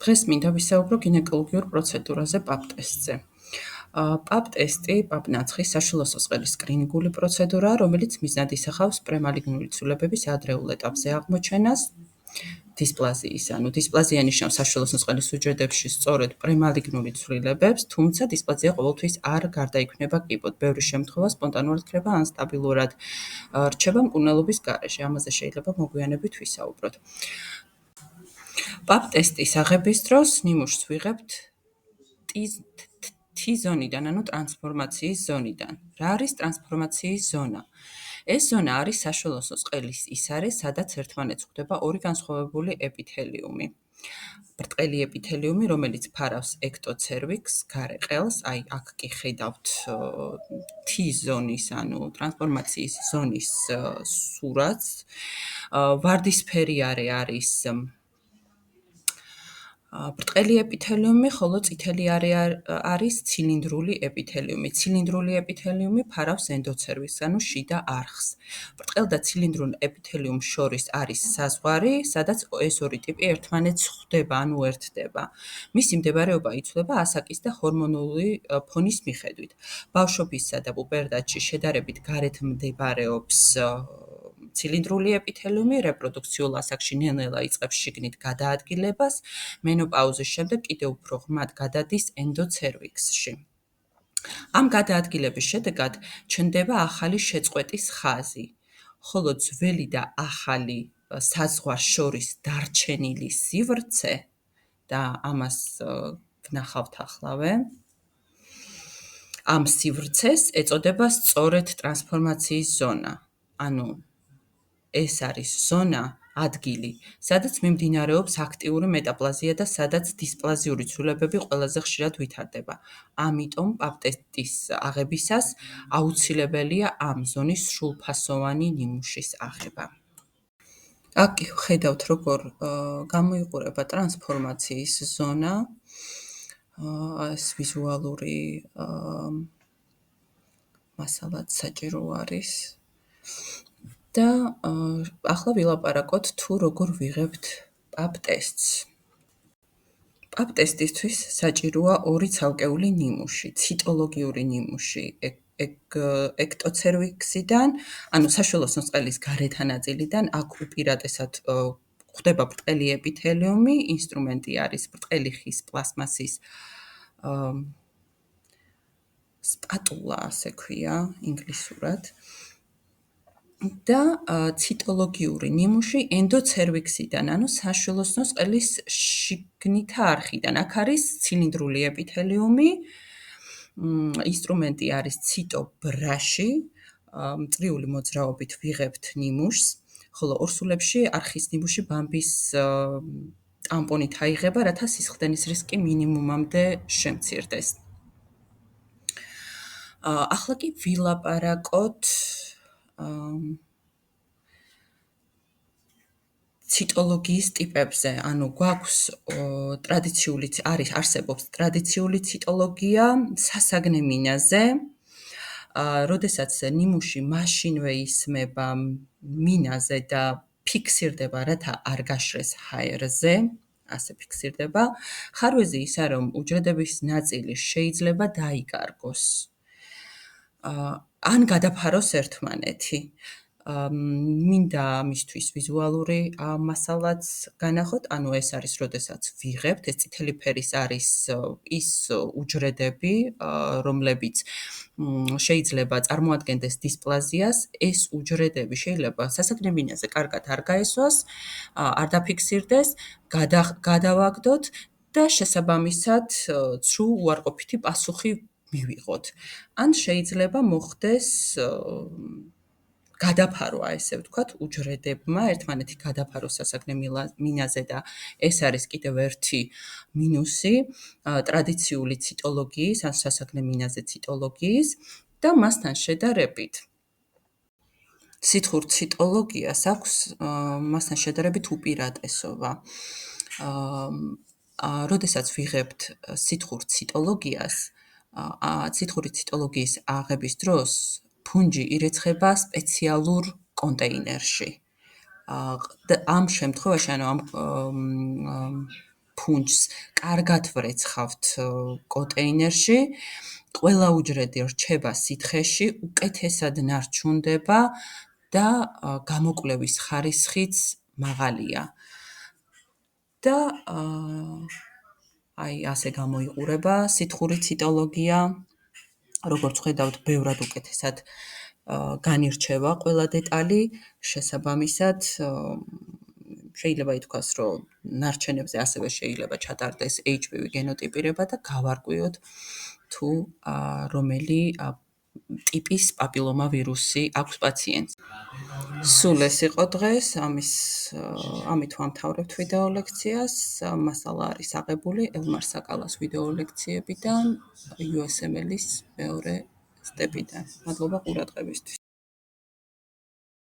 დღეს მინდა ვისაუბრო გინეკოლოგიურ პროცედურაზე პაპ ტესტზე. პაპ ტესტი, პაპ ნაცხის საშუალო სისხლის კლინიკური პროცედურაა, რომელიც მიზნად ისახავს პრემალიგნური ცვლილებების ადრეულ ეტაპზე აღმოჩენას, დისპლაზიის, დისპლაზია ნიშნავს საშუალო სისხლის უჯრედებში სწორედ პრემალიგნური ცვლილებებს, თუმცა დისპლაზია ყოველთვის არ გარდაიქმნება კიბოდ. ბევრი შემთხვევა სპონტანურად ხდება ან სტაბილურად რჩება მკურნალობის გარეშე. ამაზე შეიძლება მოგვიანებით ვისაუბროთ. პაპ ტესტის აღების დროს ნიმუშს ვიღებთ T-ზონიდან, ანუ ტრანსფორმაციის ზონიდან. რა არის ტრანსფორმაციის ზონა? ეს ზონა არის საშუალო სისხლის ის არის, სადაც ერთმანეთს ხვდება ორი განსხვავებული ეპითელიუმი. ბრტყელი ეპითელიუმი, რომელიც ფარავს ექტოცერვიქსს, გარე ყელს, აი აქ კი ხედავთ T-ზონის, ანუ ტრანსფორმაციის ზონის სურათს. ვარდისფერი არის ბრტყელი ეპითელიუმი, ხოლო წითელი არის ცილინდრული ეპითელიუმი. ცილინდრული ეპითელიუმი ფარავს ენდოცერვიქსს, ანუ შიდა არხს. ბრტყელ და ცილინდრულ ეპითელიუმს შორის არის საზღვარი, სადაც ეს ორი ტიპი ერთმანეთს ხვდება, ანუ ერთდება. მისი მდებარეობა იცვლება ასაკის და ჰორმონული ფონის მიხედვით. ბავშვობისა და პუპერტატში შედარებით გარეთ მდებარეობს ცილინდრული ეპითელიუმი, რეპროდუქციულ ასაკში ნელ-ნელა იწყებს შიგნით გადაადგილებას, მენოპაუზის შემდეგ კიდევ უფრო ღრმად გადადის ენდოცერვიქსში. ამ გადაადგილების შედეგად ჩნდება ახალი შეწყვეტის ხაზი, ხოლო ძველი და ახალი საზღვარს შორის დარჩენილი სივრცე და ამას ვნახავთ ახლავე. ამ სივრცეს ეწოდება სწორედ ტრანსფორმაციის ზონა, ანუ ეს არის ზონა, ადგილი, სადაც მიმდინარეობს აქტიური მეტაპლაზია და სადაც დისპლაზიური ცვლილებები ყველაზე ხშირად ვითარდება. ამიტომ პაპ ტესტის აღებისას აუცილებელია ამ ზონის სრულფასოვანი ნიმუშის აღება. აქ კი ხედავთ, როგორ გამოიყურება ტრანსფორმაციის ზონა, ეს ვიზუალური მასალაც საჭირო არის. და ახლა ვილაპარაკოთ თუ როგორ ვიღებთ პაპ ტესტს. პაპ ტესტისთვის საჭიროა ორი ცალკეული ნიმუში, ციტოლოგიური ნიმუში ექტოცერვიქსიდან, ანუ საშუალო სისხლის გარეთა ნაწილიდან, აქ უპირატესად ხვდება ბრტყელი ეპითელიუმი, ინსტრუმენტი არის ბრტყელი ხის პლასმასის სპატულა, ასე ქვია ინგლისურად. და ციტოლოგიური ნიმუში ენდოცერვიქსიდან, ანუ საშუალო სისხლის შიგნითა არხიდან. აქ არის ცილინდრული ეპითელიუმი, ინსტრუმენტი არის ციტობრაში, წრიული მოძრაობით ვიღებთ ნიმუშს, ხოლო ორსულებში არხის ნიმუში ბამბის ტამპონით აიღება, რათა სისხლდენის რისკი მინიმუმამდე შემცირდეს. ახლა კი ვილაპარაკოთ ციტოლოგიის ტიპებზე, ანუ გვაქვს არსებობს ტრადიციული ციტოლოგია სასაგნე მინაზე, როდესაც ნიმუში მაშინვე ისმება მინაზე და ფიქსირდება, რათა არ გაშრეს ჰაერზე, ასე ფიქსირდება. ხარვეზე ისა, რომ უჯრედების ნაწილი შეიძლება დაიკარგოს. ან გადაფაროს ერთმანეთი. მინდა ამისთვის ვიზუალური მასალაც განახოთ, ანუ ეს არის, როდესაც ვიღებთ, ეს წითელი ფერის არის ის უჯრედები, რომლებიც შეიძლება წარმოადგენდეს დისპლაზიას, ეს უჯრედები შეიძლება სასაგნე მინაზე კარგად არ გაესვას, არ დაფიქსირდეს, გადავაგდოთ და შესაბამისად ცრუ უარყოფითი პასუხი მივიღოთ. ან შეიძლება მოხდეს გადაფარვა, ესე ვთქვათ, უჯრედებმა ერთმანეთი გადაფაროს სასაგნე მინაზე და ეს არის კიდევ ერთი მინუსი ტრადიციული ციტოლოგიის, ან სასაგნე მინაზე ციტოლოგიის და მასთან შედარებით სითხურ ციტოლოგიას აქვს მასთან შედარებით უპირატესობა. როდესაც ვიღებთ სითხურ ციტოლოგიას, სითხური ციტოლოგიის აღების დროს ფუნჯი ირეცხება სპეციალურ კონტეინერში. ამ შემთხვევაში, ანუ ამ ფუნჩს კარგად ვრეცხავთ კონტეინერში, ყველა უჯრედი რჩება სითხეში, უკეთესად ნარჩუნდება და გამოკვლევის ხარისხიც მაღალია. და ასე გამოიყურება სითხური ციტოლოგია. როგორც ხედავთ, ბევრად უკეთესად განირჩევა ყველა დეტალი, შესაბამისად შეიძლება ითქვას, რომ ნარჩენებზე ასევე შეიძლება ჩატარდეს HPV გენოტიპირება და გავარკვიოთ თუ რომელი ტიპის პაპილომა ვირუსი აქვს პაციენტს. სულ ეს იყო დღეს, ამით ვამთავრებთ ვიდეო ლექციას. მასალა არის აღებული ელმარ საკალას ვიდეო ლექციებიდან, USML-ის მეორე სტეპიდან. მადლობა ყურადღებისთვის.